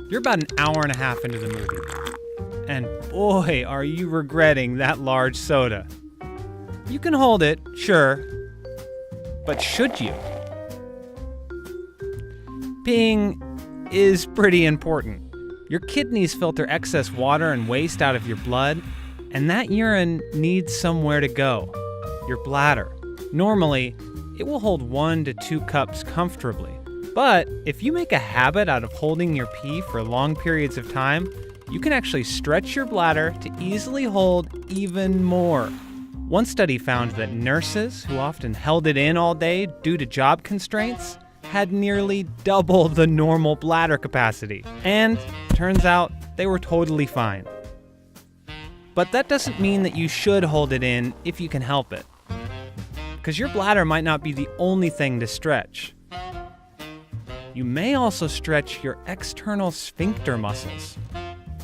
You're about an hour and a half into the movie. And boy, are you regretting that large soda. You can hold it, sure. But should you? Peeing is pretty important. Your kidneys filter excess water and waste out of your blood, and that urine needs somewhere to go. Your bladder. Normally, it will hold 1 to 2 cups comfortably. But if you make a habit out of holding your pee for long periods of time, you can actually stretch your bladder to easily hold even more. One study found that nurses who often held it in all day due to job constraints had nearly double the normal bladder capacity. And turns out they were totally fine. But that doesn't mean that you should hold it in if you can help it. Because your bladder might not be the only thing to stretch. You may also stretch your external sphincter muscles.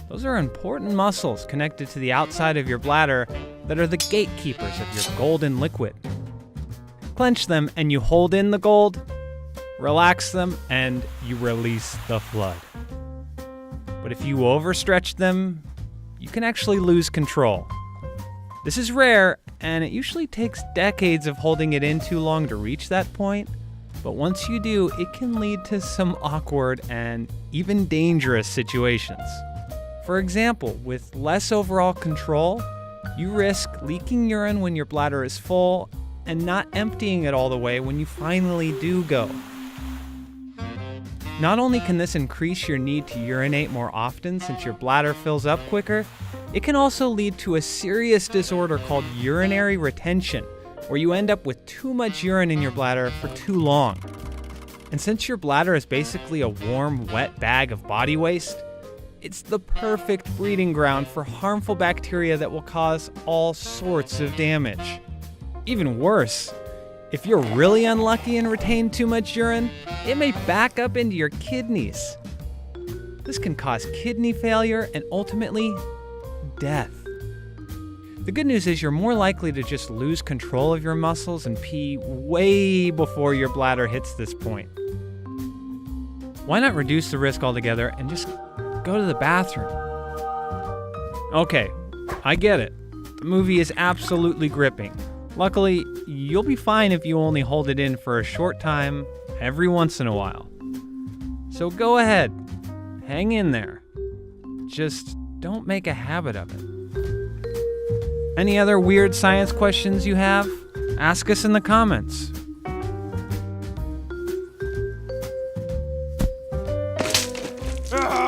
Those are important muscles connected to the outside of your bladder that are the gatekeepers of your golden liquid. Clench them and you hold in the gold, relax them and you release the flood. But if you overstretch them, you can actually lose control. This is rare, and it usually takes decades of holding it in too long to reach that point. But once you do, it can lead to some awkward and even dangerous situations. For example, with less overall control, you risk leaking urine when your bladder is full and not emptying it all the way when you finally do go. Not only can this increase your need to urinate more often since your bladder fills up quicker, it can also lead to a serious disorder called urinary retention, where you end up with too much urine in your bladder for too long. And since your bladder is basically a warm, wet bag of body waste, it's the perfect breeding ground for harmful bacteria that will cause all sorts of damage. Even worse, if you're really unlucky and retain too much urine, it may back up into your kidneys. This can cause kidney failure and ultimately death. The good news is you're more likely to just lose control of your muscles and pee way before your bladder hits this point. Why not reduce the risk altogether and just go to the bathroom? Okay, I get it. The movie is absolutely gripping. Luckily, you'll be fine if you only hold it in for a short time every once in a while. So go ahead, hang in there. Just don't make a habit of it. Any other weird science questions you have? Ask us in the comments. Ah!